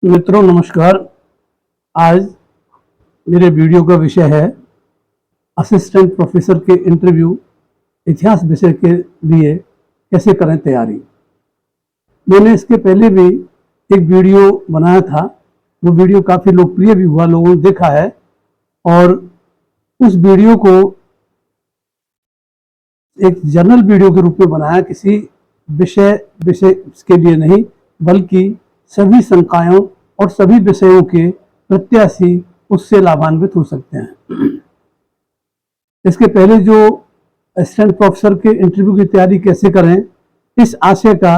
मित्रों नमस्कार। आज मेरे वीडियो का विषय है असिस्टेंट प्रोफेसर के इंटरव्यू इतिहास विषय के लिए कैसे करें तैयारी। मैंने इसके पहले भी एक वीडियो बनाया था, वो वीडियो काफ़ी लोकप्रिय भी हुआ, लोगों ने देखा है। और उस वीडियो को एक जर्नल वीडियो के रूप में बनाया, किसी विषय के लिए नहीं, बल्कि सभी संकायों और सभी विषयों के प्रत्याशी उससे लाभान्वित हो सकते हैं। इसके पहले जो असिस्टेंट प्रोफेसर के इंटरव्यू की तैयारी कैसे करें, इस आशय का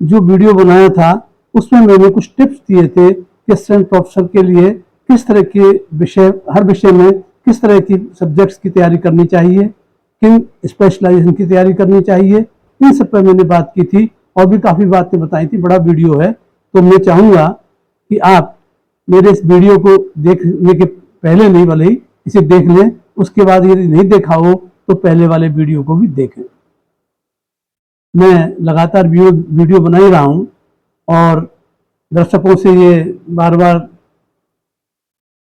जो वीडियो बनाया था, उसमें मैंने कुछ टिप्स दिए थे कि असिस्टेंट प्रोफेसर के लिए किस तरह के विषय, हर विषय में किस तरह की सब्जेक्ट्स की तैयारी करनी चाहिए, किन स्पेशलाइजेशन की तैयारी करनी चाहिए। इन सब पर मैंने बात की थी और भी काफ़ी बातें बताई थी। बड़ा वीडियो है, तो मैं चाहूँगा कि आप मेरे इस वीडियो को देखने के पहले नहीं, भले ही इसे देख लें, उसके बाद यदि नहीं देखा हो तो पहले वाले वीडियो को भी देखें। मैं लगातार वीडियो बना ही रहा हूँ और दर्शकों से ये बार बार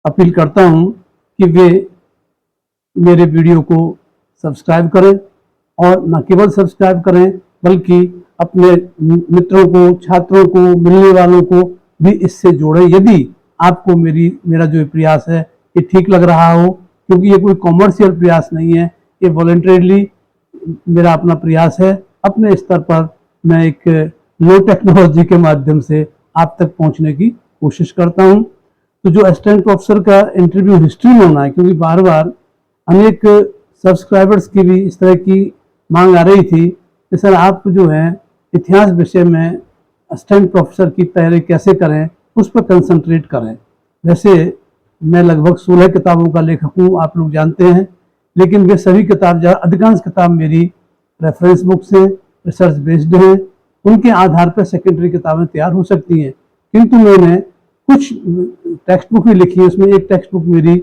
अपील करता हूँ कि वे मेरे वीडियो को सब्सक्राइब करें, और न केवल सब्सक्राइब करें बल्कि अपने मित्रों को, छात्रों को, मिलने वालों को भी इससे जोड़ें, यदि आपको मेरा जो प्रयास है ये ठीक लग रहा हो। क्योंकि ये कोई कॉमर्शियल प्रयास नहीं है, ये वॉलंटरीली मेरा अपना प्रयास है। अपने स्तर पर मैं एक लो टेक्नोलॉजी के माध्यम से आप तक पहुंचने की कोशिश करता हूं। तो जो असिस्टेंट प्रोफेसर का इंटरव्यू हिस्ट्री में होना है, क्योंकि बार बार अनेक सब्सक्राइबर्स की भी इस तरह की मांग आ रही थी कि सर आप जो है इतिहास विषय में असिस्टेंट प्रोफेसर की तैयारी कैसे करें, उस पर कंसंट्रेट करें। वैसे मैं लगभग 16 किताबों का लेखक हूँ, आप लोग जानते हैं, लेकिन वे सभी किताब, अधिकांश किताब मेरी रेफरेंस बुक्स हैं, रिसर्च बेस्ड हैं। उनके आधार पर सेकेंडरी किताबें तैयार हो सकती हैं, किंतु मैंने कुछ टेक्स्ट बुक भी लिखी है। उसमें एक टेक्स्ट बुक मेरी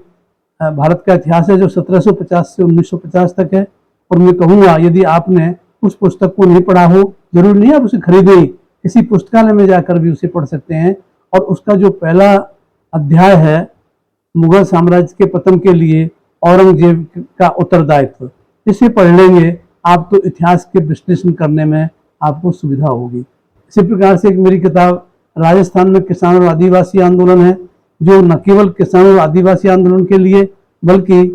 भारत का इतिहास है, जो 1750 से 1950 तक है। और मैं कहूँगा यदि आपने उस पुस्तक को नहीं पढ़ा हो, जरूर नहीं आप उसे खरीदें, किसी पुस्तकालय में जाकर भी उसे पढ़ सकते हैं। और उसका जो पहला अध्याय है, मुगल साम्राज्य के पतन के लिए औरंगजेब का उत्तरदायित्व, इसे पढ़ लेंगे आप तो इतिहास के विश्लेषण करने में आपको सुविधा होगी। इसी प्रकार से एक मेरी किताब राजस्थान में किसान और आदिवासी आंदोलन है, जो न केवल किसान और आदिवासी आंदोलन के लिए बल्कि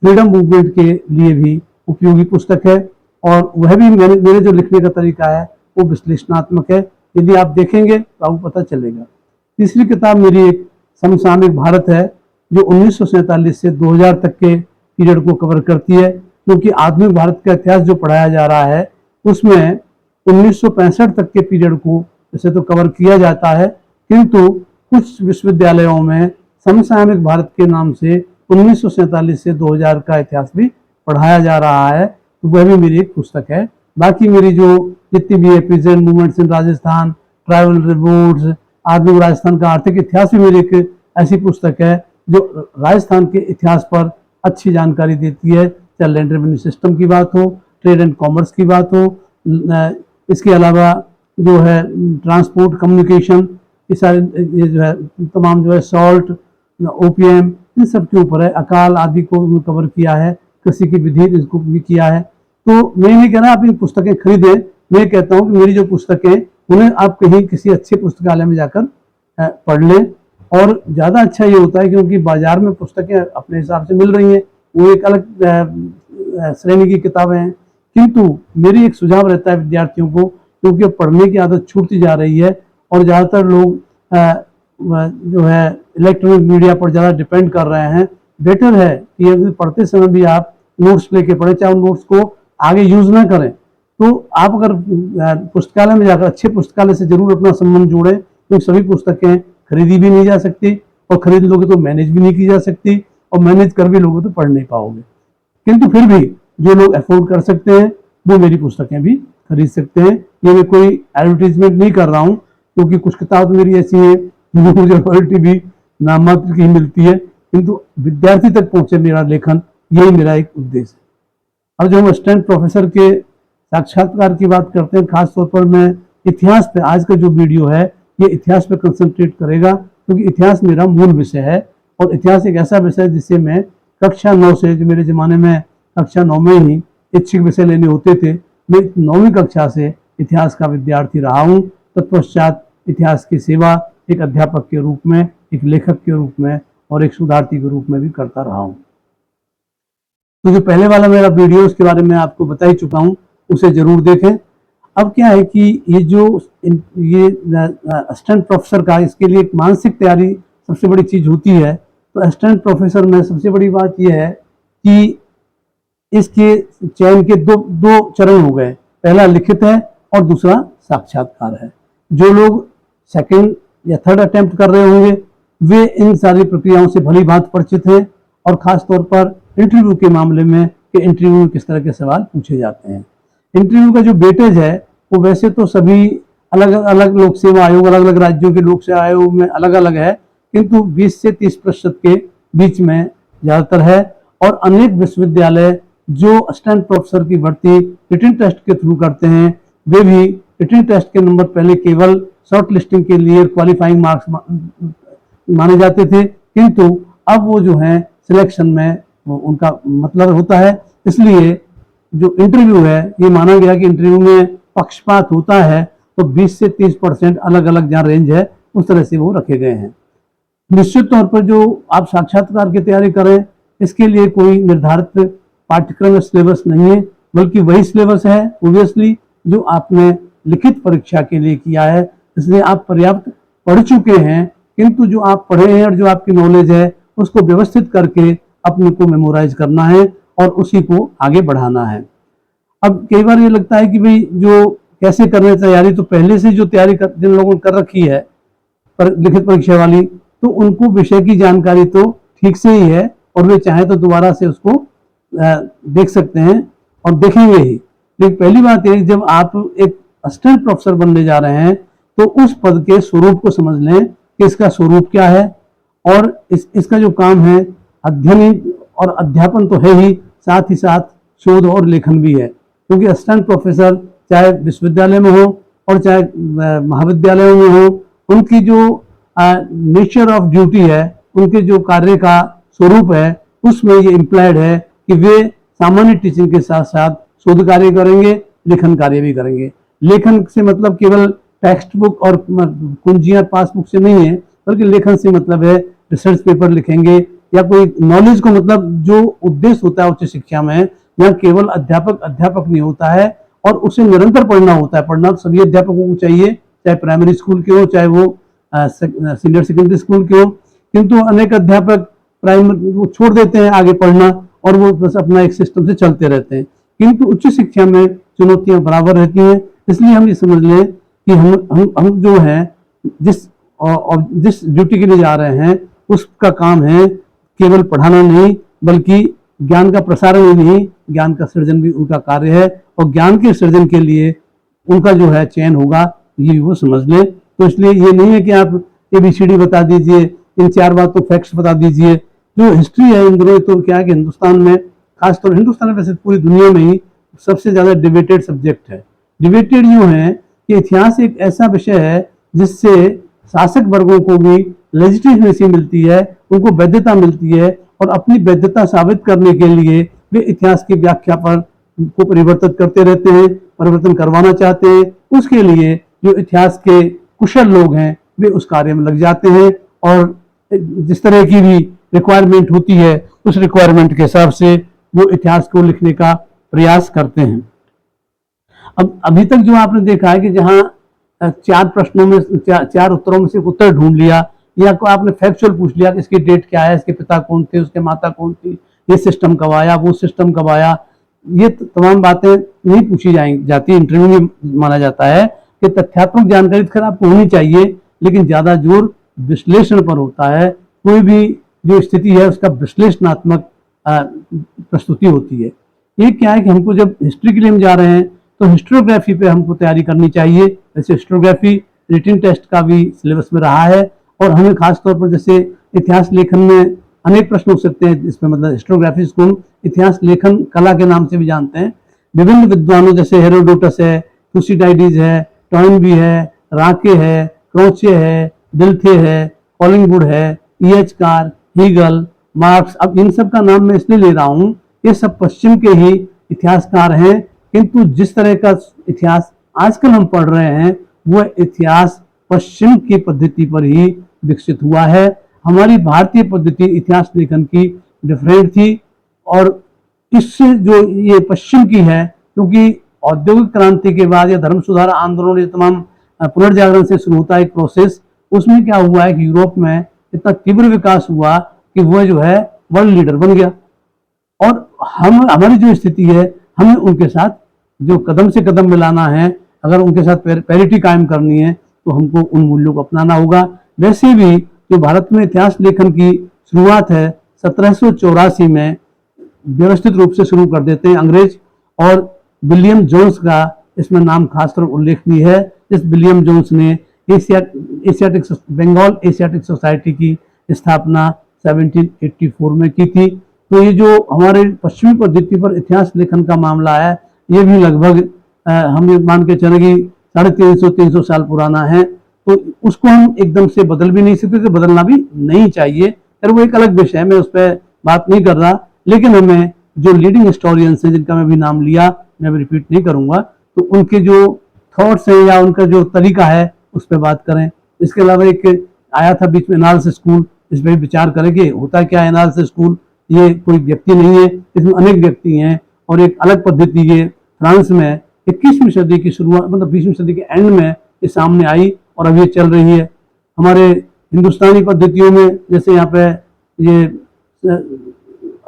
फ्रीडम मूवमेंट के लिए भी उपयोगी पुस्तक है। और वह भी मेरे जो लिखने का तरीका है वो विश्लेषणात्मक है। यदि आप देखेंगे तो आपको पता चलेगा। तीसरी किताब मेरी एक समसामयिक भारत है, जो 1947 से 2000 तक के पीरियड को कवर करती है। क्योंकि आधुनिक भारत का इतिहास जो पढ़ाया जा रहा है उसमें 1965 तक के पीरियड को वैसे तो कवर किया जाता है, किंतु कुछ विश्वविद्यालयों में समसामयिक भारत के नाम से 1947 से 2000 का इतिहास भी पढ़ाया जा रहा है। तो वह भी मेरी एक पुस्तक है। बाकी मेरी जो जितनी भी है, प्रेजेंट मूवमेंट्स इन राजस्थान, ट्राइबल रिवोल्ट्स, आधुनिक राजस्थान का आर्थिक इतिहास भी मेरी एक ऐसी पुस्तक है जो राजस्थान के इतिहास पर अच्छी जानकारी देती है। चाहे लैंड रेवेन्यू सिस्टम की बात हो, ट्रेड एंड कॉमर्स की बात हो, इसके अलावा जो है ट्रांसपोर्ट, कम्युनिकेशन, ये सारे ये जो है तमाम जो है सॉल्ट, ओपीएम, इन सब के ऊपर है। अकाल आदि को कवर किया है, कृषि की विधि इसको भी किया है। तो मैं नहीं कह रहा आप इन पुस्तकें खरीदें, मैं कहता हूँ कि मेरी जो पुस्तकें उन्हें आप कहीं किसी अच्छे पुस्तकालय में जाकर पढ़ लें। और ज़्यादा अच्छा ये होता है क्योंकि बाजार में पुस्तकें अपने हिसाब से मिल रही हैं, वो एक अलग श्रेणी की किताबें हैं। किंतु मेरी एक सुझाव रहता है विद्यार्थियों को, क्योंकि पढ़ने की आदत छूटती जा रही है और ज़्यादातर लोग जो है इलेक्ट्रॉनिक मीडिया पर ज़्यादा डिपेंड कर रहे हैं। बेटर है कि अगर पढ़ते समय भी आप नोट्स लेके पढ़ें, चाहे उन नोट्स को आगे यूज ना करें, तो आप अगर पुस्तकालय में जाकर अच्छे पुस्तकालय से जरूर अपना संबंध जोड़ें, क्योंकि सभी पुस्तकें खरीदी भी नहीं जा सकती, और खरीद लोगे तो मैनेज भी नहीं की जा सकती, और मैनेज कर भी लोगे तो पढ़ नहीं पाओगे। किंतु फिर भी जो लोग अफोर्ड कर सकते हैं वो मेरी पुस्तकें भी खरीद सकते हैं। ये मैं कोई एडवर्टीजमेंट नहीं कर रहा हूँ, क्योंकि कुछ किताब मेरी ऐसी है जिनको मुझे रॉयल्टी भी नाम मात्र की मिलती है, किंतु विद्यार्थी तक पहुंचे मेरा लेखन, यही मेरा एक उद्देश्य है। अब जो हम असिस्टेंट प्रोफेसर के साक्षात्कार की बात करते हैं, खासतौर पर मैं इतिहास पे आज का जो वीडियो है ये इतिहास पे कंसंट्रेट करेगा, क्योंकि इतिहास मेरा मूल विषय है और इतिहास एक ऐसा विषय है जिससे मैं कक्षा 9 से, जो मेरे ज़माने में कक्षा 9 में ही ऐच्छिक विषय लेने होते थे, मैं 9वीं कक्षा से इतिहास का विद्यार्थी रहा हूँ। तत्पश्चात इतिहास की सेवा एक अध्यापक के रूप में, एक लेखक के रूप में और एक शोधार्थी के रूप में भी करता रहा हूँ। तो जो पहले वाला मेरा वीडियो उसके बारे में आपको बता ही चुका हूँ, उसे जरूर देखें। अब क्या है कि ये असिस्टेंट प्रोफेसर का, इसके लिए एक मानसिक तैयारी सबसे बड़ी चीज होती है। तो असिस्टेंट प्रोफेसर में सबसे बड़ी बात यह है कि इसके चयन के दो चरण हो गए, पहला लिखित है और दूसरा साक्षात्कार है। जो लोग सेकंड या थर्ड अटेम्प्ट कर रहे होंगे वे इन सारी प्रक्रियाओं से भली भांति परिचित हैं, और खास तौर पर इंटरव्यू के मामले में कि इंटरव्यू में किस तरह के सवाल पूछे जाते हैं। इंटरव्यू का जो वेटेज है वो वैसे तो सभी अलग अलग लोक सेवा आयोग, अलग अलग राज्यों के लोक सेवा आयोग में अलग अलग है, किंतु 20 से 30% के बीच में ज़्यादातर है। और अनेक विश्वविद्यालय जो असिस्टेंट प्रोफेसर की भर्ती रिटन टेस्ट के थ्रू करते हैं, वे भी रिटन टेस्ट के नंबर पहले केवल शॉर्ट लिस्टिंग के लिए क्वालिफाइंग मार्क्स माने जाते थे, किंतु अब वो जो है सिलेक्शन में उनका मतलब होता है। इसलिए जो इंटरव्यू है ये माना गया कि इंटरव्यू में पक्षपात होता है, तो 20 से 30% अलग अलग जहाँ रेंज है उस तरह से वो रखे गए हैं। निश्चित तौर पर जो आप साक्षात्कार की तैयारी करें, इसके लिए कोई निर्धारित पाठ्यक्रम सिलेबस नहीं है, बल्कि वही सिलेबस है ओब्वियसली जो आपने लिखित परीक्षा के लिए किया है। इसलिए आप पर्याप्त पढ़ चुके हैं, किंतु जो आप पढ़े हैं और जो आपकी नॉलेज है उसको व्यवस्थित करके अपने को मेमोराइज करना है और उसी को आगे बढ़ाना है। अब कई बार ये लगता है कि भाई जो कैसे कर रहे तैयारी, तो पहले से जो तैयारी जिन लोगों ने कर रखी है लिखित परीक्षा वाली, तो उनको विषय की जानकारी तो ठीक से ही है और वे चाहे तो दोबारा से उसको देख सकते हैं और देखेंगे ही। लेकिन पहली बात है, जब आप एक असिस्टेंट प्रोफेसर बनने जा रहे हैं तो उस पद के स्वरूप को समझ लें कि इसका स्वरूप क्या है, और इसका जो काम है अध्ययन और अध्यापन तो है ही, साथ ही साथ शोध और लेखन भी है। क्योंकि असिस्टेंट प्रोफेसर चाहे विश्वविद्यालय में हो और चाहे महाविद्यालयों में हो, उनकी जो नेचर ऑफ ड्यूटी है, उनके जो कार्य का स्वरूप है, उसमें ये इम्प्लाइड है कि वे सामान्य टीचिंग के साथ साथ शोध कार्य करेंगे, लेखन कार्य भी करेंगे। लेखन से मतलब केवल टेक्स्ट बुक और कुंजियां पासबुक से नहीं है, बल्कि लेखन से मतलब है रिसर्च पेपर लिखेंगे या कोई नॉलेज को, मतलब जो उद्देश्य होता है उच्च शिक्षा में, यहाँ केवल अध्यापक नहीं होता है और उसे निरंतर पढ़ना होता है। पढ़ना तो सभी अध्यापकों को चाहिए, चाहे प्राइमरी स्कूल के हो चाहे वो सीनियर सेकेंडरी स्कूल के हो, किंतु अनेक अध्यापक प्राइमरी वो छोड़ देते हैं आगे पढ़ना और वो बस अपना एक सिस्टम से चलते रहते हैं। किंतु उच्च शिक्षा में चुनौतियां बराबर रहती हैं। इसलिए हम ये समझ लें कि हम जो है जिस ड्यूटी के लिए जा रहे हैं उसका काम है केवल पढ़ाना नहीं, बल्कि ज्ञान का प्रसारण ही नहीं, ज्ञान का सृजन भी उनका कार्य है। और ज्ञान के सृजन के लिए उनका जो है चयन होगा, ये वो समझ लें। तो इसलिए ये नहीं है कि आप ABCD बता दीजिए, इन 4 बात तो फैक्ट्स बता दीजिए। जो हिस्ट्री है इन दिनों, तो क्या है कि हिंदुस्तान में, खासतौर हिंदुस्तान में वैसे पूरी दुनिया में ही सबसे ज्यादा डिबेटेड सब्जेक्ट है। डिबेटेड यूं है कि इतिहास एक ऐसा विषय है जिससे शासक वर्गों को भी लेजिटिमेसी मिलती है, उनको वैधता मिलती है, और अपनी वैधता साबित करने के लिए वे इतिहास की व्याख्या पर को परिवर्तित करते रहते हैं, परिवर्तन करवाना चाहते हैं। उसके लिए जो इतिहास के कुशल लोग हैं वे उस कार्य में लग जाते हैं और जिस तरह की भी रिक्वायरमेंट होती है उस रिक्वायरमेंट के हिसाब से वो इतिहास को लिखने का प्रयास करते हैं। अब अभी तक जो आपने देखा है कि जहाँ 4 प्रश्नों में 4 उत्तरों में से उत्तर ढूंढ लिया, या को आपने फैक्चुअल पूछ लिया कि इसकी डेट क्या है, इसके पिता कौन थे, उसके माता कौन थी, ये सिस्टम कब आया, वो सिस्टम कब आया, ये तमाम बातें नहीं पूछी जाती। इंटरव्यू में माना जाता है कि तथ्यात्मक जानकारी खैर आपको होनी चाहिए, लेकिन ज्यादा जोर विश्लेषण पर होता है। कोई भी जो स्थिति है उसका विश्लेषणात्मक प्रस्तुति होती है। ये क्या है कि हमको जब हिस्ट्री के लिए हम जा रहे हैं तो हिस्टोग्राफी पे हमको तैयारी करनी चाहिए। जैसे हिस्टोग्राफी रिटन टेस्ट का भी सिलेबस में रहा है, और हमें खास तौर पर जैसे इतिहास लेखन में अनेक प्रश्न हो सकते हैं, इसमें मतलब हिस्टोग्राफी को हम इतिहास लेखन कला के नाम से भी जानते हैं। विभिन्न विद्वानों जैसे हेरोडोटस है, थुसिडाइडिस है, टॉइनबी है, राके है, क्रोचे है, डिल्थे है, कॉलिंगवुड है, E.H. Carr, Hegel, Marx. अब इन सब का नाम मैं इसलिए ले रहा हूँ, ये सब पश्चिम के ही इतिहासकार हैं, किंतु जिस तरह का इतिहास आजकल हम पढ़ रहे हैं वह इतिहास पश्चिम की पद्धति पर ही विकसित हुआ है। हमारी भारतीय पद्धति इतिहास लेखन की डिफरेंट थी, और इससे जो ये पश्चिम की है, क्योंकि औद्योगिक क्रांति के बाद या धर्म सुधार आंदोलन, ये तमाम पुनर्जागरण से शुरू होता है एक प्रोसेस, उसमें क्या हुआ है कि यूरोप में इतना तीव्र विकास हुआ कि वह जो है वर्ल्ड लीडर बन गया, और हमारी जो स्थिति है, हमें उनके साथ जो कदम से कदम मिलाना है, अगर उनके साथ पैरिटी कायम करनी है तो हमको उन मूल्यों को अपनाना होगा। वैसे भी जो भारत में इतिहास लेखन की शुरुआत है 1784 में व्यवस्थित रूप से शुरू कर देते हैं अंग्रेज, और विलियम जोन्स का इसमें नाम खासकर उल्लेखनीय है। इस विलियम जोन्स ने एशियाटिक बंगाल एशियाटिक सोसाइटी की स्थापना 1784 में की थी। तो ये जो हमारे पश्चिमी पद्धति पर इतिहास लेखन का मामला है, ये भी लगभग हम ये मान के चले कि 350-300 साल पुराना है। तो उसको हम एकदम से बदल भी नहीं सकते, तो बदलना भी नहीं चाहिए। फिर वो एक अलग विषय है, मैं उस पर बात नहीं कर रहा, लेकिन हमें जो लीडिंग हिस्टोरियंस हैं जिनका मैं भी नाम लिया, मैं भी रिपीट नहीं करूंगा, तो उनके जो थॉट्स हैं या उनका जो तरीका है उस पर बात करें। इसके अलावा एक आया था बीच में एनालिसिस स्कूल, इस पर विचार करेंगे होता क्या है एनालिसिस स्कूल। ये कोई व्यक्ति नहीं है, इसमें अनेक व्यक्ति हैं, और एक अलग पद्धति ये फ्रांस में 21वीं सदी की शुरुआत, मतलब 20वीं सदी के एंड में ये सामने आई और अब ये चल रही है। हमारे हिंदुस्तानी पद्धतियों में जैसे यहाँ पे ये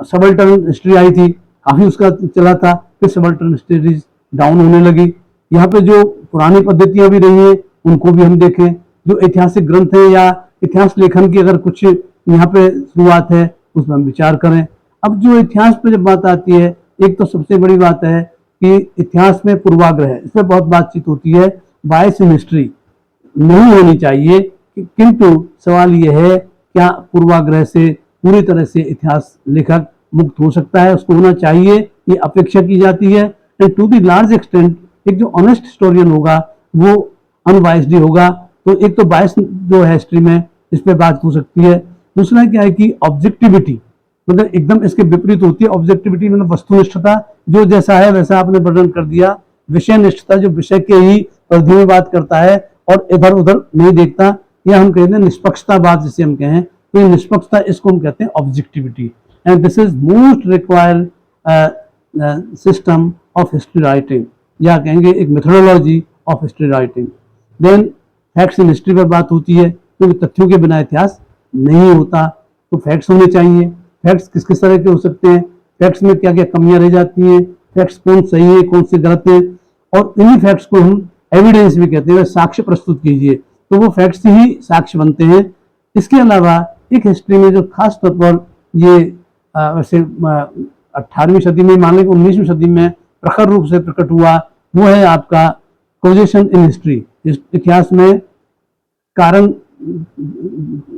सबल्टन हिस्ट्री आई थी, काफी उसका चला था, फिर सबल्टन हिस्ट्रीज डाउन होने लगी। यहाँ पे जो पुरानी पद्धतियां भी रही हैं उनको भी हम देखें, जो ऐतिहासिक ग्रंथ है या इतिहास लेखन की अगर कुछ यहाँ पे शुरुआत है उसमें हम विचार करें। अब जो इतिहास पे जब बात आती है, एक तो सबसे बड़ी बात है कि इतिहास में पूर्वाग्रह है, इस पर बहुत बातचीत होती है। बायस इन हिस्ट्री नहीं होनी चाहिए, किंतु सवाल यह है क्या पूर्वाग्रह से पूरी तरह से इतिहास लेखक मुक्त हो सकता है? उसको होना चाहिए, ये अपेक्षा की जाती है। And to the large extent एक जो ऑनेस्ट हिस्टोरियन होगा वो अनबायस्ड ही होगा। तो एक तो बायस जो है हिस्ट्री में, इस पे बात हो सकती है। दूसरा क्या है कि ऑब्जेक्टिविटी, मतलब एकदम इसके विपरीत होती है। ऑब्जेक्टिविटी मतलब वस्तुनिष्ठता, जो जैसा है वैसा आपने वर्णन कर दिया। विषय निष्ठता, जो विषय के ही परिधि में बात करता है और इधर उधर नहीं देखता, या हम कहते हैं निष्पक्षता बात जिसे हम कहें, तो ये निष्पक्षता, इसको हम कहते हैं objectivity. And this is most required system of history writing, या कहेंगे एक methodology of history writing. Then facts in history पर बात होती है, क्योंकि तथ्यों के बिना इतिहास नहीं होता, तो फैक्ट्स होने चाहिए। फैक्ट्स किस किस तरह के हो सकते हैं, फैक्ट्स में क्या क्या कमियां रह जाती हैं, फैक्ट्स कौन सही है कौन से गलत है, और इन्हीं फैक्ट्स को हम एविडेंस भी कहते हैं। साक्ष्य प्रस्तुत कीजिए, तो वो फैक्ट्स ही साक्ष्य बनते हैं। इसके अलावा एक हिस्ट्री में जो खास तौर पर ये वैसे 18वीं सदी में, मान लें 19वीं सदी में प्रखर रूप से प्रकट हुआ, वो है आपका कॉजेशन इन हिस्ट्री। इतिहास में कारण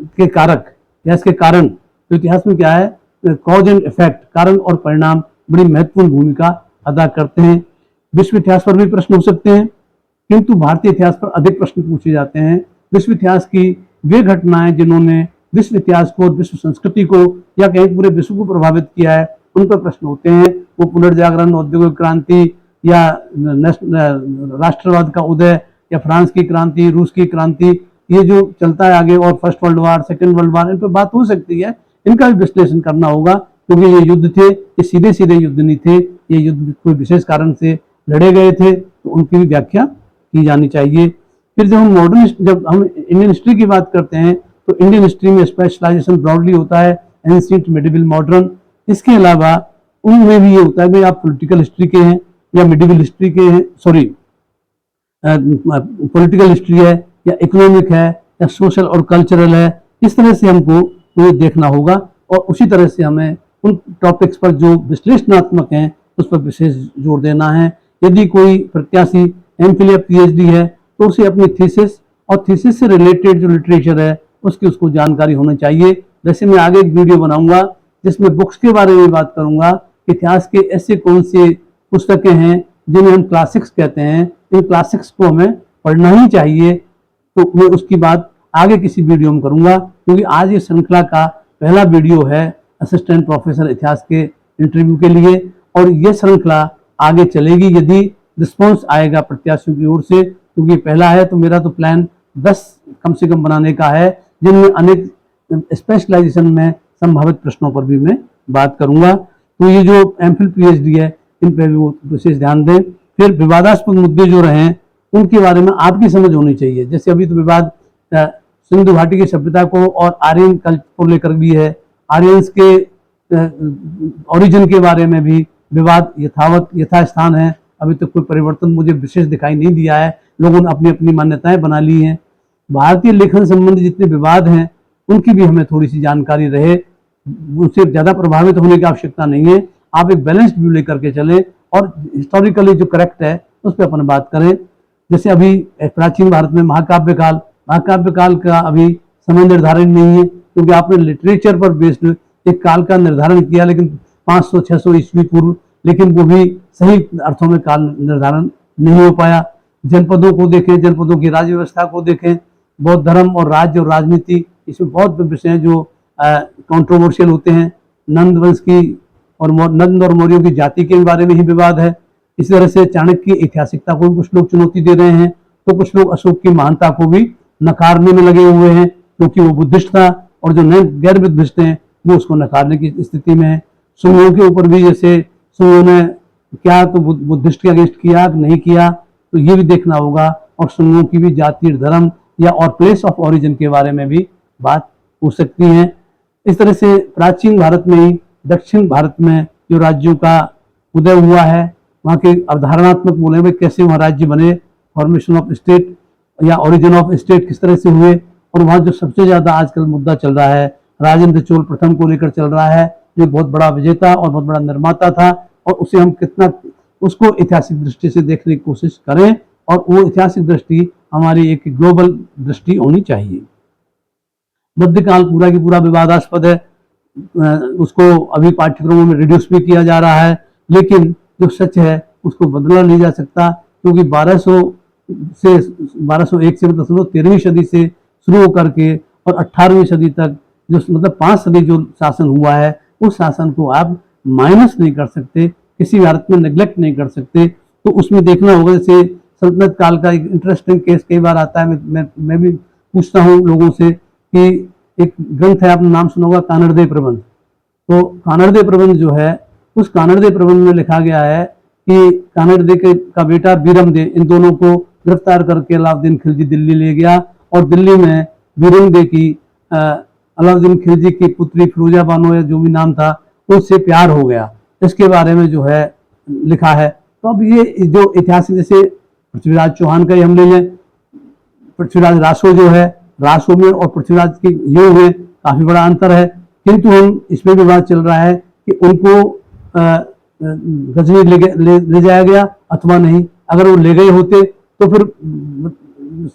के कारक या इसके कारण, तो इतिहास में क्या है, कॉज एंड इफेक्ट, कारण और परिणाम बड़ी महत्वपूर्ण भूमिका अदा करते हैं। विश्व इतिहास पर भी प्रश्न हो सकते हैं, किंतु भारतीय इतिहास पर अधिक प्रश्न पूछे जाते हैं। विश्व इतिहास की वे घटनाएं जिन्होंने विश्व इतिहास को, विश्व संस्कृति को, या कहीं पूरे विश्व को प्रभावित किया है, उन पर प्रश्न होते हैं। वो पुनर्जागरण, औद्योगिक क्रांति, या राष्ट्रवाद का उदय, या फ्रांस की क्रांति, रूस की क्रांति, ये जो चलता है आगे, और first world war, second world war, इन पर बात हो सकती है। इनका भी विश्लेषण करना होगा, क्योंकि ये युद्ध थे, ये सीधे सीधे युद्ध नहीं थे, ये युद्ध कोई विशेष कारण से लड़े गए थे, तो उनकी भी व्याख्या की जानी चाहिए। फिर जब हम इंडियन हिस्ट्री की बात करते हैं, तो इंडियन हिस्ट्री में स्पेशलाइजेशन ब्रॉडली होता है, एंशिएंट, मिडिवल, मॉडर्न। इसके अलावा उनमें भी ये होता है कि आप पॉलिटिकल हिस्ट्री के हैं या मिडिवल हिस्ट्री के हैं, सॉरी पॉलिटिकल हिस्ट्री है या इकोनॉमिक है या सोशल और कल्चरल है। इस तरह से हमको ये देखना होगा, और उसी तरह से हमें उन टॉपिक्स पर जो विश्लेषणात्मक हैं उस पर विशेष जोर देना है। यदि कोई प्रत्याशी एमफिल या पीएचडी है, तो उसे अपनी थीसिस और थीसिस से रिलेटेड जो लिटरेचर है उसकी उसको जानकारी होनी चाहिए। जैसे मैं आगे एक वीडियो बनाऊंगा जिसमें बुक्स के बारे में बात करूंगा, इतिहास के ऐसे कौन से पुस्तकें हैं जिन्हें हम क्लासिक्स कहते हैं, इन क्लासिक्स को हमें पढ़ना ही चाहिए। तो मैं उसकी बात आगे किसी वीडियो में करूंगा, क्योंकि आज ये श्रृंखला का पहला वीडियो है असिस्टेंट प्रोफेसर इतिहास के इंटरव्यू के लिए, और ये श्रृंखला आगे चलेगी यदि रिस्पॉन्स आएगा प्रत्याशियों की ओर से, क्योंकि पहला है। तो मेरा तो प्लान 10 कम से कम बनाने का है, जिनमें अनेक स्पेशलाइजेशन में संभावित प्रश्नों पर भी मैं बात करूंगा। तो ये जो एमफिल पीएचडी है, इन पर भी वो विशेष ध्यान दें। फिर विवादास्पद मुद्दे जो रहे उनके बारे में आपकी समझ होनी चाहिए। जैसे अभी तो विवाद सिंधु घाटी की सभ्यता को और आर्यन कल्चर को लेकर भी है, आर्यंस के ओरिजिन के बारे में भी विवाद यथास्थान है। अभी तक कोई परिवर्तन मुझे विशेष दिखाई नहीं दिया है, लोगों ने अपनी अपनी मान्यताएं बना ली हैं। भारतीय लेखन संबंधी जितने विवाद हैं उनकी भी हमें थोड़ी सी जानकारी रहे, उनसे ज्यादा प्रभावित होने की आवश्यकता नहीं है। आप एक बैलेंस्ड व्यू लेकर के चलें और हिस्टोरिकली जो करेक्ट है उस पर अपन बात करें। जैसे अभी प्राचीन भारत में महाकाव्य काल का अभी समय निर्धारण नहीं है, क्योंकि आपने लिटरेचर पर बेस्ड एक काल का निर्धारण किया, लेकिन 500-600 ईस्वी पूर्व, लेकिन वो भी सही अर्थों में काल निर्धारण नहीं हो पाया। जनपदों को देखें, जनपदों की राज्य व्यवस्था को देखें, बौद्ध धर्म और राज्य और राजनीति, इसमें बहुत विषय हैं जो कंट्रोवर्शियल होते हैं। नंद वंश की और नंद और मौर्यों की जाति के बारे में ही विवाद है। इसी तरह से चाणक्य की ऐतिहासिकता को भी कुछ लोग चुनौती दे रहे हैं, तो कुछ लोग अशोक की महानता को भी नकारने में लगे हुए हैं, क्योंकि वो बुद्धिस्ट था, और जो नए गैर बुद्धिस्ट हैं वो उसको नकारने की स्थिति में है। सुंगों के ऊपर भी, जैसे सुंगों ने क्या तो बुद्धिस्ट के अगेंस्ट किया नहीं किया, तो ये भी देखना होगा। और सुंगों की भी जाति, धर्म या और प्लेस ऑफ ओरिजिन के बारे में भी बात हो सकती है। इस तरह से प्राचीन भारत में ही दक्षिण भारत में जो राज्यों का उदय हुआ है, वहाँ के अवधारणात्मक मूल्य में कैसे वहाँ राज्य बने, फॉर्मेशन ऑफ स्टेट या ओरिजिन ऑफ स्टेट किस तरह से हुए, और वहाँ जो सबसे ज्यादा आजकल मुद्दा चल रहा है राजेंद्र चोल प्रथम को लेकर चल रहा है, जो बहुत बड़ा विजेता और बहुत बड़ा निर्माता था, और उसे हम कितना उसको ऐतिहासिक दृष्टि से देखने की कोशिश करें, और वो ऐतिहासिक दृष्टि हमारी एक ग्लोबल दृष्टि होनी चाहिए। मध्यकाल पूरा की पूरा विवादास्पद है, उसको अभी पाठ्यक्रमों में रिड्यूस भी किया जा रहा है, लेकिन जो सच है उसको बदला नहीं जा सकता, क्योंकि 1201 से मतलब 13वीं सदी से शुरू होकर के और 18वीं सदी तक जो मतलब 5 सदी जो शासन हुआ है, उस शासन को आप माइनस नहीं कर सकते, किसी भारत में नेग्लेक्ट नहीं कर सकते। तो उसमें देखना होगा, जैसे सल्तनत काल का एक इंटरेस्टिंग केस कई बार आता है, मैं भी पूछता हूँ लोगों से कि एक ग्रंथ है, आपने नाम सुना होगा, कानड़देव प्रबंध। तो कानड़देव प्रबंध जो है, उस कानड़देव प्रबंध में लिखा गया है कि कानड़देव का बेटा बीरमदेव, इन दोनों को गिरफ्तार करके अलाउद्दीन खिलजी दिल्ली ले गया, और दिल्ली में बीरमदेव की अलाउद्दीन खिलजी की पुत्री फिरोजा बानो या जो भी नाम था, उससे प्यार हो गया। इसके बारे में जो है लिखा है। तो अब ये जो ऐतिहासिक, जैसे पृथ्वीराज चौहान का ही हम ले लें, पृथ्वीराज रासो जो है, रासो में और पृथ्वीराज के योग में काफी बड़ा अंतर है, किंतु हम इसमें भी बात चल रहा है कि उनको गजनी ले जाया गया अथवा नहीं। अगर वो ले गए होते तो फिर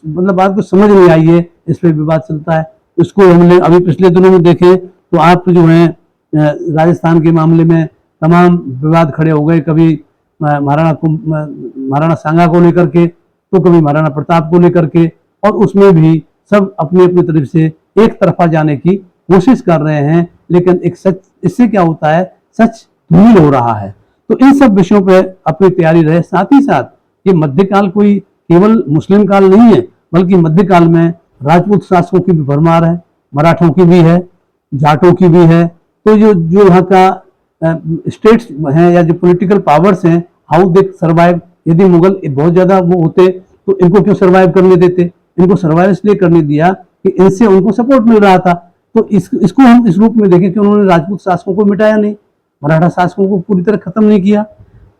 मतलब बात को समझ नहीं आई है, इस पर विवाद चलता है। इसको हमने अभी पिछले दिनों में देखे तो आप जो है राजस्थान के मामले में तमाम विवाद खड़े हो गए, कभी महाराणा सांगा को लेकर के, तो कभी महाराणा प्रताप को लेकर के, और उसमें भी सब अपनी अपनी तरफ से एक तरफा जाने की कोशिश कर रहे हैं, लेकिन एक सच, इससे क्या होता है, सच धूमिल हो रहा है। तो इन सब विषयों पर अपनी तैयारी रहे। साथ ही साथ ये मध्यकाल कोई केवल मुस्लिम काल नहीं है, बल्कि मध्यकाल में राजपूत शासकों की भी भरमार है, मराठों की भी है, जाटों की भी है। तो जो यहाँ का स्टेट्स हैं या जो पॉलिटिकल पावर्स हैं, हाउ दे सर्वाइव। यदि मुगल बहुत ज्यादा वो होते तो इनको क्यों सर्वाइव करने देते? इनको सर्वाइव इसलिए करने दिया कि इनसे उनको सपोर्ट मिल रहा था। तो इसको हम इस रूप में देखें कि उन्होंने राजपूत शासकों को मिटाया नहीं, मराठा शासकों को पूरी तरह खत्म नहीं किया,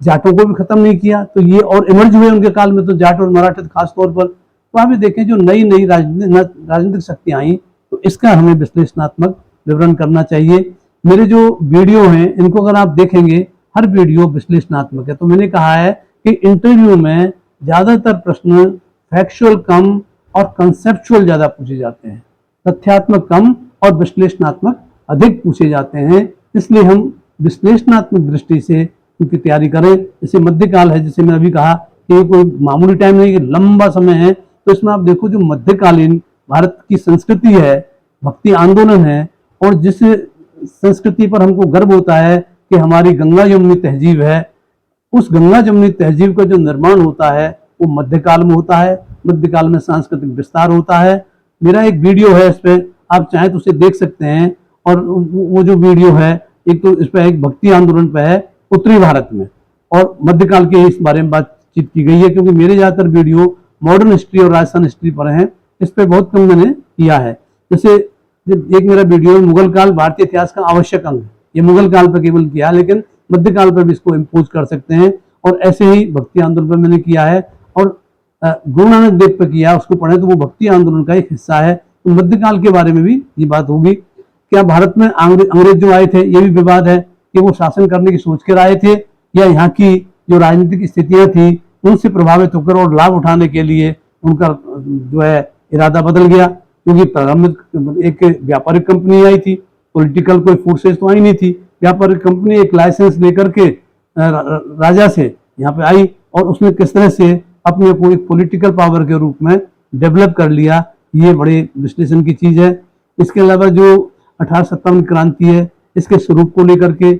जाटों को भी खत्म नहीं किया। तो ये और इमर्ज हुए उनके काल में, तो जाट और मराठा खास तौर पर। तो आप देखें जो नई नई राजनीतिक शक्तियां आई, तो इसका हमें विश्लेषणात्मक विवरण करना चाहिए। मेरे जो वीडियो हैं इनको अगर आप देखेंगे, हर वीडियो विश्लेषणात्मक है। तो मैंने कहा है कि इंटरव्यू में ज्यादातर प्रश्न फैक्चुअल कम और कंसेप्चुअल ज्यादा पूछे जाते हैं, तथ्यात्मक कम और विश्लेषणात्मक अधिक पूछे जाते हैं। इसलिए हम विश्लेषणात्मक दृष्टि से उनकी तैयारी करें। जैसे मध्यकाल है, जैसे मैंने अभी कहा कि ये कोई मामूली टाइम नहीं, लंबा समय है, तो इसमें आप देखो जो मध्यकालीन भारत की संस्कृति है, भक्ति आंदोलन है, और जिस संस्कृति पर हमको गर्व होता है कि हमारी गंगा यमुनी तहजीब है, उस गंगा जमुनी तहजीब का जो निर्माण होता है वो मध्यकाल में होता है। मध्यकाल में सांस्कृतिक विस्तार होता है। मेरा एक वीडियो है, इस पे आप चाहें तो उसे देख सकते हैं। और वो जो वीडियो है, एक तो इस पे एक भक्ति आंदोलन पे है उत्तरी भारत में, और मध्यकाल के इस बारे में बातचीत की गई है, क्योंकि मेरे ज्यादातर वीडियो मॉडर्न हिस्ट्री और राजस्थान हिस्ट्री पर हैं। इस पे बहुत कम मैंने किया है। जैसे एक मेरा वीडियो मुगल काल भारतीय इतिहास का आवश्यक अंग, ये मुगल काल पर केवल किया, लेकिन मध्यकाल पर भी इसको इम्पोज कर सकते हैं। और ऐसे ही भक्ति आंदोलन पर मैंने किया है, और गुरु नानक देव पर किया, उसको पढ़े तो वो भक्ति आंदोलन का एक हिस्सा है। तो मध्यकाल के बारे में भी ये बात होगी। क्या भारत में अंग्रेज जो आए थे, ये भी विवाद है कि वो शासन करने की सोच कर आए थे, या यहाँ की जो राजनीतिक स्थितियां थी उनसे प्रभावित होकर और लाभ उठाने के लिए उनका जो है इरादा बदल गया। क्योंकि प्रारंभिक एक व्यापारिक कंपनी आई थी, पॉलिटिकल कोई फोर्सेस तो आई नहीं थी। व्यापारिक कंपनी एक लाइसेंस लेकर के राजा से यहाँ पे आई, और उसने किस तरह से अपने को एक पॉलिटिकल पावर के रूप में डेवलप कर लिया, ये बड़े विश्लेषण की चीज है। इसके अलावा जो 1857 क्रांति है, इसके स्वरूप को लेकर के,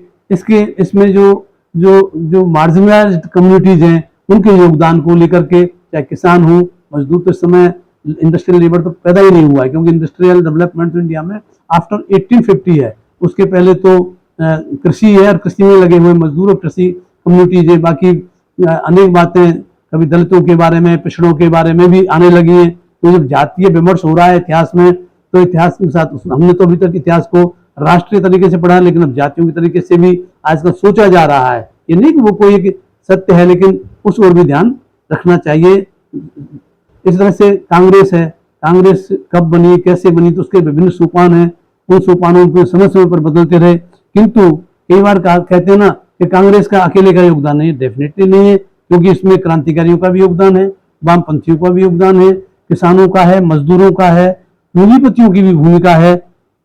इसमें जो जो जो मार्जिनलाइज्ड कम्युनिटीज हैं उनके योगदान को लेकर के, चाहे किसान हो, मजदूर, तो इस समय इंडस्ट्रियल लेबर तो पैदा ही नहीं हुआ है, क्योंकि इंडस्ट्रियल डेवलपमेंट इंडिया में आफ्टर 1850 है। उसके पहले तो कृषि है, और कृषि में लगे हुए मजदूर और कृषि कम्युनिटीज है। बाकी अनेक बातें कभी दलितों के बारे में, पिछड़ों के बारे में भी आने लगी हैं। तो जब जातीय विमर्श हो रहा है इतिहास में, तो इतिहास के साथ हमने तो अभी तक इतिहास को राष्ट्रीय तरीके से पढ़ा, लेकिन अब जातियों के तरीके से भी आजकल सोचा जा रहा है। ये नहीं कि वो कोई एक सत्य है, लेकिन उस ओर भी ध्यान रखना चाहिए। इस तरह से कांग्रेस है, कांग्रेस कब बनी, कैसे बनी, तो उसके विभिन्न सोपान हैं। उन सोपानों को समय समय पर बदलते रहे, किंतु कई बार कहते हैं ना कि कांग्रेस का अकेले का योगदान नहीं है। डेफिनेटली नहीं है, क्योंकि इसमें क्रांतिकारियों का भी योगदान है, वामपंथियों का भी योगदान है, किसानों का है, मजदूरों का है, पूंजीपतियों की भी भूमिका है।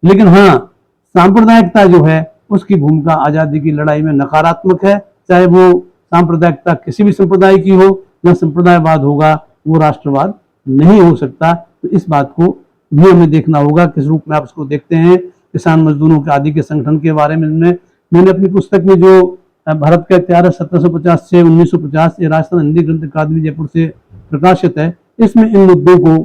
लेकिन हाँ, सांप्रदायिकता जो है उसकी भूमिका आजादी की लड़ाई में नकारात्मक है। चाहे वो सांप्रदायिकता किसी भी संप्रदाय की हो, या संप्रदायवाद होगा वो राष्ट्रवाद नहीं हो सकता। तो इस बात को भी हमें देखना होगा, किस रूप में आप इसको देखते हैं। किसान मजदूरों के आदि के संगठन के बारे में मैंने अपनी पुस्तक में जो भारत का इतिहास 1750 से 1950, ये राजस्थान हिंदी ग्रंथ अकादमी जयपुर से प्रकाशित है, इसमें इन मुद्दों को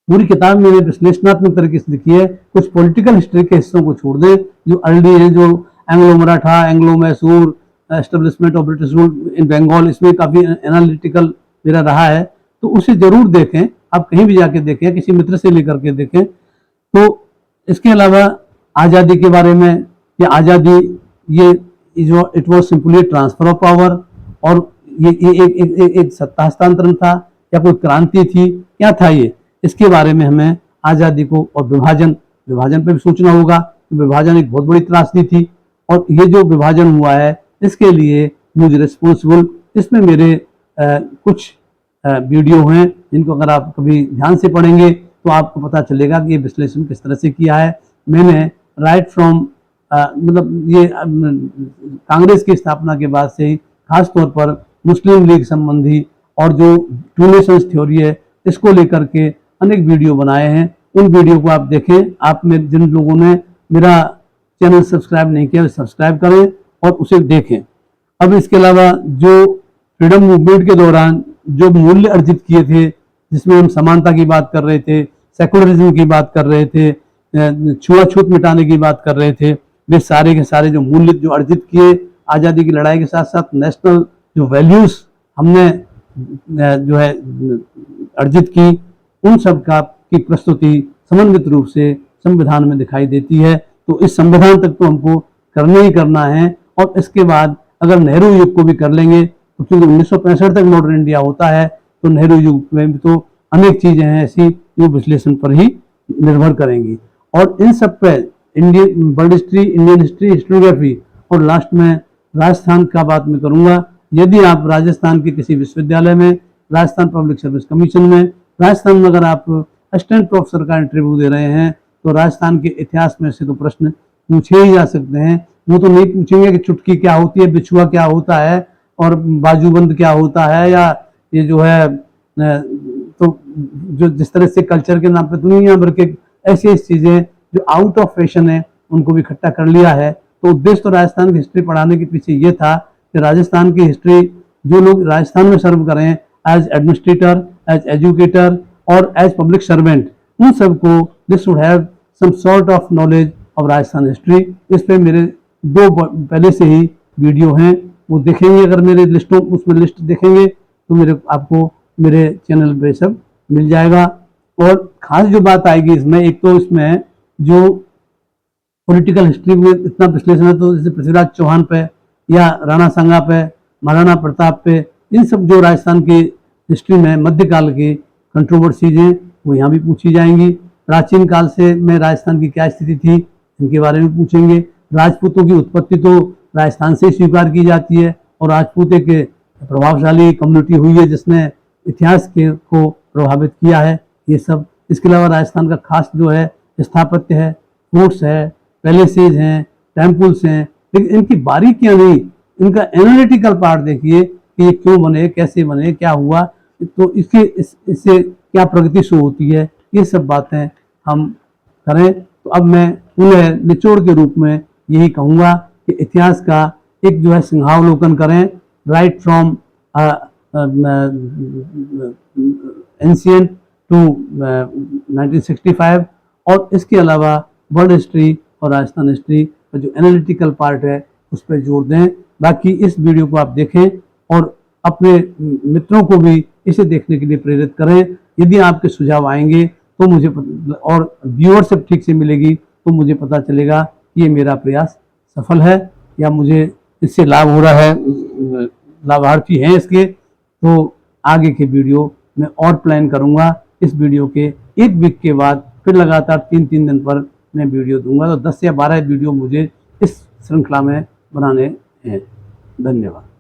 पूरी किताब में विश्लेषणात्मक तरीके से लिखी है। कुछ पॉलिटिकल हिस्ट्री के हिस्सों को छोड़ दें, जो अर्ली है, जो Anglo Maratha, Anglo Mysore, establishment of British rule in Bengal, इसमें काफी एनालिटिकल मेरा रहा है, तो उसे जरूर देखें। आप कहीं भी जाके देखें, किसी मित्र से लेकर के देखें। तो इसके अलावा आज़ादी के बारे में, कि आज़ादी ये जो it was simply transfer of power, और ये एक सत्ता हस्तांतरण था या कोई क्रांति थी, क्या था ये, इसके बारे में हमें आज़ादी को, और विभाजन पे भी सोचना होगा। विभाजन एक बहुत बड़ी त्रासदी थी, और ये जो विभाजन हुआ है इसके लिए मुझे रिस्पॉन्सिबल। इसमें मेरे कुछ वीडियो हैं, जिनको अगर आप कभी ध्यान से पढ़ेंगे तो आपको पता चलेगा कि ये विश्लेषण किस तरह से किया है मैंने। राइट फ्रॉम मतलब ये कांग्रेस की स्थापना के बाद से ही खास तौर पर मुस्लिम लीग संबंधी और जो टू नेशंस थ्योरी है, इसको लेकर के अनेक वीडियो बनाए हैं। उन वीडियो को आप देखें। आप में जिन लोगों ने मेरा चैनल सब्सक्राइब नहीं किया, सब्सक्राइब करें और उसे देखें। अब इसके अलावा जो फ्रीडम मूवमेंट के दौरान जो मूल्य अर्जित किए थे, जिसमें हम समानता की बात कर रहे थे, सेकुलरिज्म की बात कर रहे थे, छुआछूत मिटाने की बात कर रहे थे, वे सारे के सारे जो मूल्य जो अर्जित किए आज़ादी की लड़ाई के साथ साथ नेशनल जो वैल्यूज हमने जो है अर्जित की, उन सब का की प्रस्तुति समन्वित रूप से संविधान में दिखाई देती है। तो इस संविधान तक तो हमको करना ही करना है, और इसके बाद अगर नेहरू युग को भी कर लेंगे, तो क्योंकि 1965 तक मॉडर्न इंडिया होता है, तो नेहरू युग में भी तो अनेक चीजें हैं ऐसी जो विश्लेषण पर ही निर्भर करेंगी। और इन सब पे Indian world history, Indian history, historiography, और लास्ट में राजस्थान का बात मैं करूंगा। यदि आप राजस्थान के किसी विश्वविद्यालय में, राजस्थान पब्लिक सर्विस कमीशन में, राजस्थान में अगर आप असिस्टेंट प्रोफेसर का इंटरव्यू दे रहे हैं, तो राजस्थान के इतिहास में से तो प्रश्न पूछे ही जा सकते हैं। वो तो नहीं पूछेंगे कि चुटकी क्या होती है, बिछुआ क्या होता है, और बाजूबंद क्या होता है, या ये जो है तो जो जिस तरह से कल्चर के नाम पे दुनिया भर के ऐसी चीजें जो आउट ऑफ फैशन है उनको भी इकट्ठा कर लिया है। तो उद्देश्य तो राजस्थान की हिस्ट्री पढ़ाने के पीछे ये था कि राजस्थान की हिस्ट्री जो लोग राजस्थान में सर्व कर रहे हैं एज एडमिनिस्ट्रेटर, एज एजुकेटर और एज पब्लिक सर्वेंट, उन सबको this would have some sort of knowledge of Rajasthan history. इस पे मेरे 2 पहले से ही वीडियो हैं, वो देखेंगे। अगर मेरे लिस्टों उसमें लिस्ट देखेंगे तो मेरे आपको मेरे चैनल पे सब मिल जाएगा। और खास जो बात आएगी इसमें, एक तो इसमें जो पॉलिटिकल हिस्ट्री में इतना विश्लेषण है, तो जैसे पृथ्वीराज चौहान पे या राणा सांगा पे, महाराणा प्रताप पे, इन सब जो राजस्थान की हिस्ट्री में मध्यकाल की कंट्रोवर्सीज हैं वो यहाँ भी पूछी जाएंगी। प्राचीन काल से में राजस्थान की क्या स्थिति थी इनके बारे में पूछेंगे। राजपूतों की उत्पत्ति तो राजस्थान से स्वीकार की जाती है और राजपूत एक प्रभावशाली कम्युनिटी हुई है जिसने इतिहास के को प्रभावित किया है, ये सब। इसके अलावा राजस्थान का खास जो है स्थापत्य है, फोर्ट्स है, पैलेसेज हैं, टेम्पल्स हैं, लेकिन इनकी बारीकियां नहीं, इनका एनालिटिकल पार्ट देखिए कि ये क्यों बने, कैसे बने, क्या हुआ, तो इससे क्या प्रगति शो होती है, ये सब बातें हम करें। तो अब मैं उन्हें निचोड़ के रूप में यही कहूँगा कि इतिहास का एक जो है सिंहावलोकन करें, राइट फ्रॉम एंशिएंट टू 1965, और इसके अलावा वर्ल्ड हिस्ट्री और राजस्थान हिस्ट्री का जो एनालिटिकल पार्ट है उस पर जोर दें। बाकी इस वीडियो को आप देखें और अपने मित्रों को भी इसे देखने के लिए प्रेरित करें। यदि आपके सुझाव आएंगे तो मुझे और व्यूअरशिप ठीक से मिलेगी तो मुझे पता चलेगा कि ये मेरा प्रयास सफल है या मुझे इससे लाभ हो रहा है, लाभार्थी हैं इसके। तो आगे के वीडियो मैं और प्लान करूंगा। इस वीडियो के 1 वीक के बाद फिर लगातार 3-3 दिन पर मैं वीडियो दूंगा। तो 10 या 12 वीडियो मुझे इस श्रृंखला में बनाने हैं। धन्यवाद।